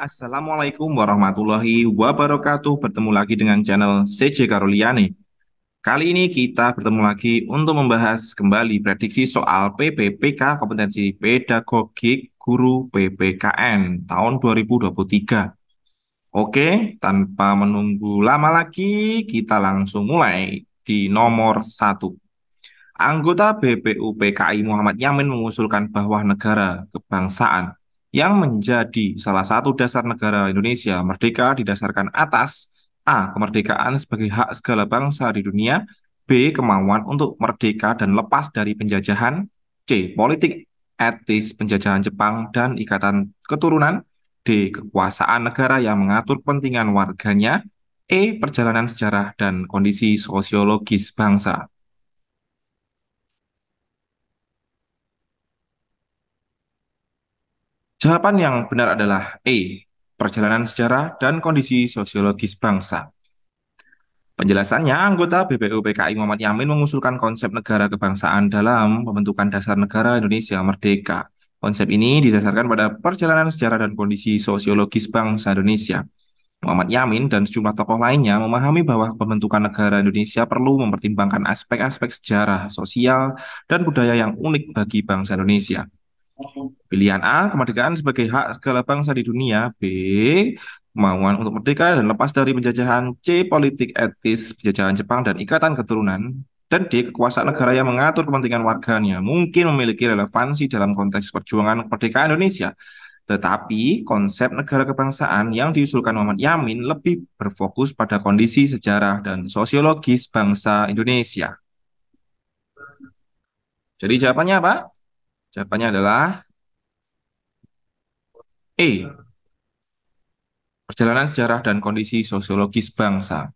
Assalamualaikum warahmatullahi wabarakatuh. Bertemu lagi dengan channel CJ Karoliani. Kali ini kita bertemu lagi untuk membahas kembali prediksi soal PPPK Kompetensi Pedagogik Guru PPKN tahun 2023. Oke, tanpa menunggu lama lagi, kita langsung mulai di nomor satu. Anggota BPUPKI Muhammad Yamin mengusulkan bahwa negara kebangsaan yang menjadi salah satu dasar negara Indonesia merdeka didasarkan atas A. Kemerdekaan sebagai hak segala bangsa di dunia. B. Kemauan untuk merdeka dan lepas dari penjajahan. C. Politik etis penjajahan Jepang dan ikatan keturunan. D. Kekuasaan negara yang mengatur kepentingan warganya. E. Perjalanan sejarah dan kondisi sosiologis bangsa. Jawaban yang benar adalah E. Perjalanan sejarah dan kondisi sosiologis bangsa. Penjelasannya, anggota BPUPKI Muhammad Yamin mengusulkan konsep negara kebangsaan dalam pembentukan dasar negara Indonesia Merdeka. Konsep ini didasarkan pada perjalanan sejarah dan kondisi sosiologis bangsa Indonesia. Muhammad Yamin dan sejumlah tokoh lainnya memahami bahwa pembentukan negara Indonesia perlu mempertimbangkan aspek-aspek sejarah, sosial, dan budaya yang unik bagi bangsa Indonesia. Pilihan A, kemerdekaan sebagai hak segala bangsa di dunia. B, kemauan untuk merdeka dan lepas dari penjajahan. C, politik etis penjajahan Jepang dan ikatan keturunan. Dan D, kekuasaan negara yang mengatur kepentingan warganya mungkin memiliki relevansi dalam konteks perjuangan kemerdekaan Indonesia. Tetapi konsep negara kebangsaan yang diusulkan Muhammad Yamin lebih berfokus pada kondisi sejarah dan sosiologis bangsa Indonesia. Jadi jawabannya apa? Jawabannya adalah E, perjalanan sejarah dan kondisi sosiologis bangsa.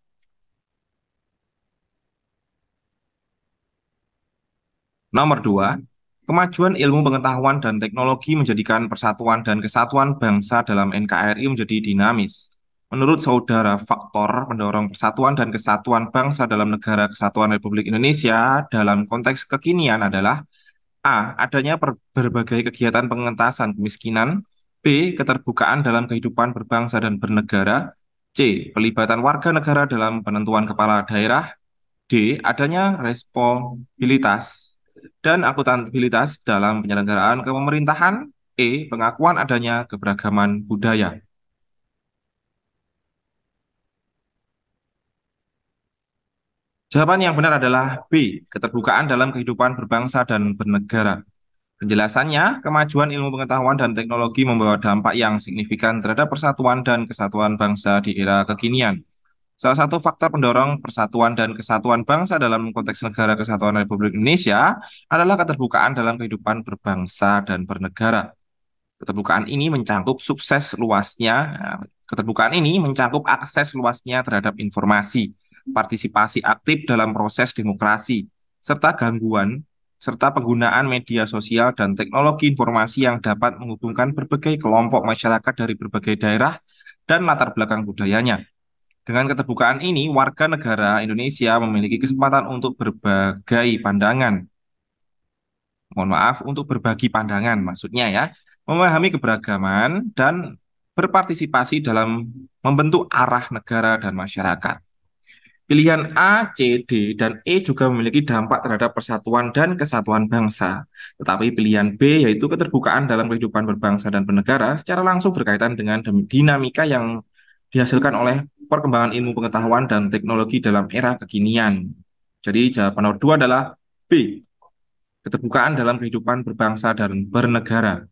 Nomor dua, kemajuan ilmu pengetahuan dan teknologi menjadikan persatuan dan kesatuan bangsa dalam NKRI menjadi dinamis. Menurut saudara, faktor pendorong persatuan dan kesatuan bangsa dalam Negara Kesatuan Republik Indonesia dalam konteks kekinian adalah A. Adanya berbagai kegiatan pengentasan kemiskinan. B. Keterbukaan dalam kehidupan berbangsa dan bernegara. C. Pelibatan warga negara dalam penentuan kepala daerah. D. Adanya responsibilitas dan akuntabilitas dalam penyelenggaraan kepemerintahan. E. Pengakuan adanya keberagaman budaya. Jawaban yang benar adalah B. Keterbukaan dalam kehidupan berbangsa dan bernegara. Penjelasannya, kemajuan ilmu pengetahuan dan teknologi membawa dampak yang signifikan terhadap persatuan dan kesatuan bangsa di era kekinian. Salah satu faktor pendorong persatuan dan kesatuan bangsa dalam konteks Negara Kesatuan Republik Indonesia adalah keterbukaan dalam kehidupan berbangsa dan bernegara. Keterbukaan ini mencakup sukses luasnya, keterbukaan ini mencakup akses luasnya terhadap informasi, partisipasi aktif dalam proses demokrasi, serta serta penggunaan media sosial dan teknologi informasi yang dapat menghubungkan berbagai kelompok masyarakat dari berbagai daerah dan latar belakang budayanya. Dengan keterbukaan ini, warga negara Indonesia memiliki kesempatan untuk berbagai pandangan. Mohon maaf, untuk berbagi pandangan, maksudnya ya, memahami keberagaman dan berpartisipasi dalam membentuk arah negara dan masyarakat. Pilihan A, C, D, dan E juga memiliki dampak terhadap persatuan dan kesatuan bangsa. Tetapi pilihan B, yaitu keterbukaan dalam kehidupan berbangsa dan bernegara, secara langsung berkaitan dengan dinamika yang dihasilkan oleh perkembangan ilmu pengetahuan dan teknologi dalam era kekinian. Jadi jawaban nomor dua adalah B, keterbukaan dalam kehidupan berbangsa dan bernegara.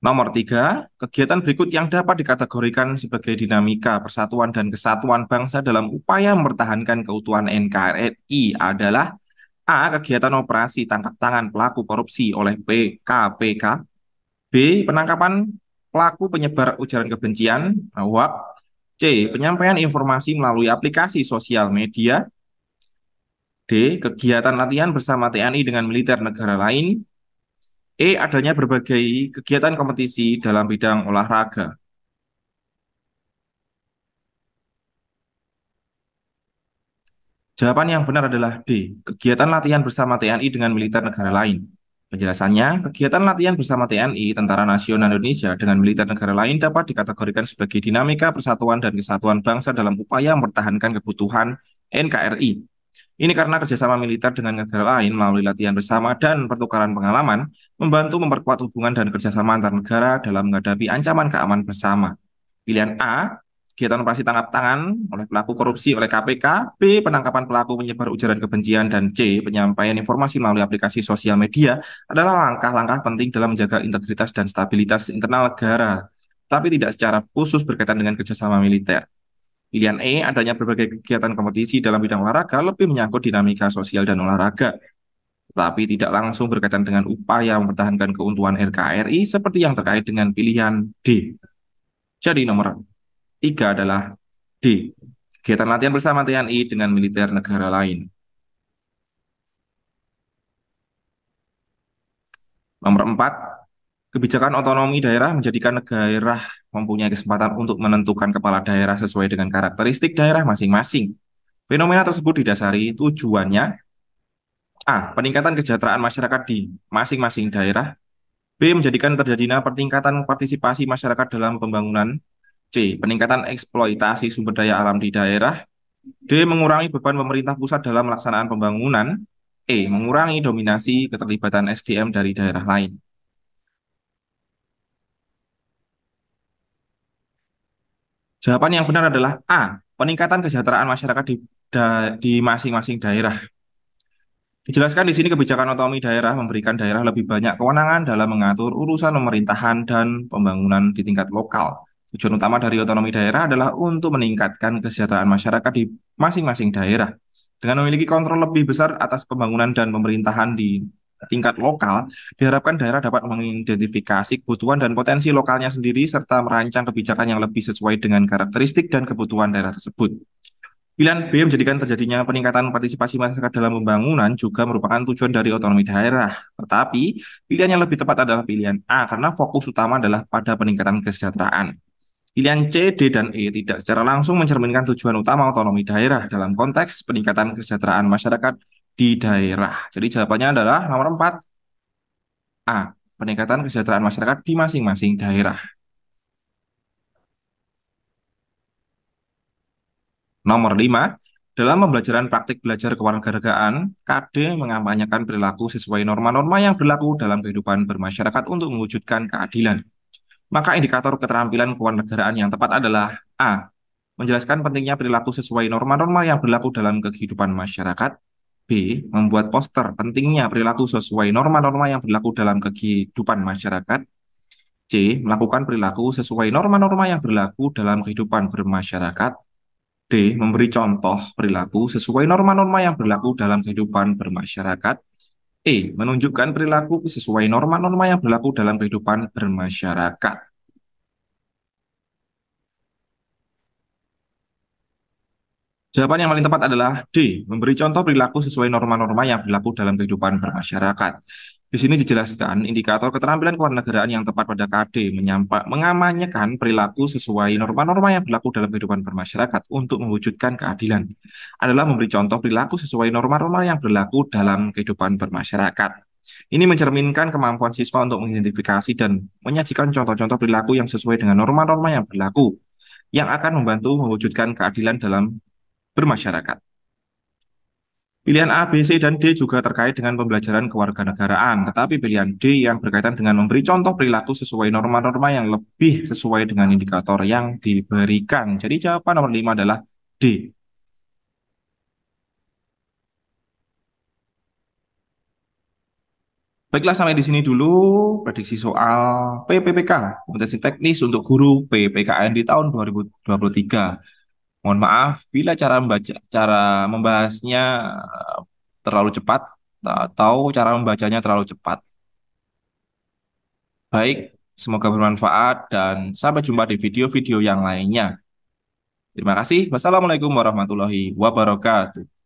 Nomor tiga, kegiatan berikut yang dapat dikategorikan sebagai dinamika persatuan dan kesatuan bangsa dalam upaya mempertahankan keutuhan NKRI adalah A. Kegiatan operasi tangkap tangan pelaku korupsi oleh PKPK. B. Penangkapan pelaku penyebar ujaran kebencian, WAP. C. Penyampaian informasi melalui aplikasi sosial media. D. Kegiatan latihan bersama TNI dengan militer negara lain. E. Adanya berbagai kegiatan kompetisi dalam bidang olahraga. Jawaban yang benar adalah D. Kegiatan latihan bersama TNI dengan militer negara lain. Penjelasannya, kegiatan latihan bersama TNI, Tentara Nasional Indonesia, dengan militer negara lain dapat dikategorikan sebagai dinamika persatuan dan kesatuan bangsa dalam upaya mempertahankan kebutuhan NKRI. Ini karena kerjasama militer dengan negara lain melalui latihan bersama dan pertukaran pengalaman membantu memperkuat hubungan dan kerjasama antar negara dalam menghadapi ancaman keamanan bersama. Pilihan A, kegiatan operasi tangkap tangan oleh pelaku korupsi oleh KPK, B, penangkapan pelaku penyebar ujaran kebencian, dan C, penyampaian informasi melalui aplikasi sosial media adalah langkah-langkah penting dalam menjaga integritas dan stabilitas internal negara, tapi tidak secara khusus berkaitan dengan kerjasama militer. Pilihan E, adanya berbagai kegiatan kompetisi dalam bidang olahraga lebih menyangkut dinamika sosial dan olahraga, tapi tidak langsung berkaitan dengan upaya mempertahankan keutuhan NKRI seperti yang terkait dengan pilihan D. Jadi nomor 3 adalah D. Kegiatan latihan bersama TNI dengan militer negara lain. Nomor 4, kebijakan otonomi daerah menjadikan daerah mempunyai kesempatan untuk menentukan kepala daerah sesuai dengan karakteristik daerah masing-masing. Fenomena tersebut didasari tujuannya A. Peningkatan kesejahteraan masyarakat di masing-masing daerah. B. Menjadikan terjadinya peningkatan partisipasi masyarakat dalam pembangunan. C. Peningkatan eksploitasi sumber daya alam di daerah. D. Mengurangi beban pemerintah pusat dalam melaksanakan pembangunan. E. Mengurangi dominasi keterlibatan SDM dari daerah lain. Jawaban yang benar adalah A. Peningkatan kesejahteraan masyarakat di masing-masing daerah. Dijelaskan di sini kebijakan otonomi daerah memberikan daerah lebih banyak kewenangan dalam mengatur urusan pemerintahan dan pembangunan di tingkat lokal. Tujuan utama dari otonomi daerah adalah untuk meningkatkan kesejahteraan masyarakat di masing-masing daerah. Dengan memiliki kontrol lebih besar atas pembangunan dan pemerintahan di tingkat lokal, diharapkan daerah dapat mengidentifikasi kebutuhan dan potensi lokalnya sendiri serta merancang kebijakan yang lebih sesuai dengan karakteristik dan kebutuhan daerah tersebut. Pilihan B menjadikan terjadinya peningkatan partisipasi masyarakat dalam pembangunan juga merupakan tujuan dari otonomi daerah. Tetapi, pilihan yang lebih tepat adalah pilihan A karena fokus utama adalah pada peningkatan kesejahteraan. Pilihan C, D, dan E tidak secara langsung mencerminkan tujuan utama otonomi daerah dalam konteks peningkatan kesejahteraan masyarakat di daerah. Jadi jawabannya adalah nomor 4, A, peningkatan kesejahteraan masyarakat di masing-masing daerah. Nomor 5, dalam pembelajaran praktik belajar kewarganegaraan, KD mengampanyekan perilaku sesuai norma-norma yang berlaku dalam kehidupan bermasyarakat untuk mewujudkan keadilan. Maka indikator keterampilan kewarganegaraan yang tepat adalah A. Menjelaskan pentingnya perilaku sesuai norma-norma yang berlaku dalam kehidupan masyarakat. B. Membuat poster pentingnya perilaku sesuai norma-norma yang berlaku dalam kehidupan masyarakat. C. Melakukan perilaku sesuai norma-norma yang berlaku dalam kehidupan bermasyarakat. D. Memberi contoh perilaku sesuai norma-norma yang berlaku dalam kehidupan bermasyarakat. E. Menunjukkan perilaku sesuai norma-norma yang berlaku dalam kehidupan bermasyarakat. Jawaban yang paling tepat adalah D. Memberi contoh perilaku sesuai norma-norma yang berlaku dalam kehidupan bermasyarakat. Di sini dijelaskan indikator keterampilan kewarganegaraan yang tepat pada KD mengamanyakan perilaku sesuai norma-norma yang berlaku dalam kehidupan bermasyarakat untuk mewujudkan keadilan adalah memberi contoh perilaku sesuai norma-norma yang berlaku dalam kehidupan bermasyarakat. Ini mencerminkan kemampuan siswa untuk mengidentifikasi dan menyajikan contoh-contoh perilaku yang sesuai dengan norma-norma yang berlaku, yang akan membantu mewujudkan keadilan dalam bermasyarakat. Pilihan A, B, C, dan D juga terkait dengan pembelajaran kewarganegaraan, tetapi pilihan D yang berkaitan dengan memberi contoh perilaku sesuai norma-norma yang lebih sesuai dengan indikator yang diberikan. Jadi jawaban nomor 5 adalah D. Baiklah, sampai di sini dulu prediksi soal PPPK, kompetensi teknis untuk guru PPKN di tahun 2023. Mohon maaf bila cara membahasnya terlalu cepat atau cara membacanya terlalu cepat. Baik, semoga bermanfaat dan sampai jumpa di video-video yang lainnya. Terima kasih. Wassalamualaikum warahmatullahi wabarakatuh.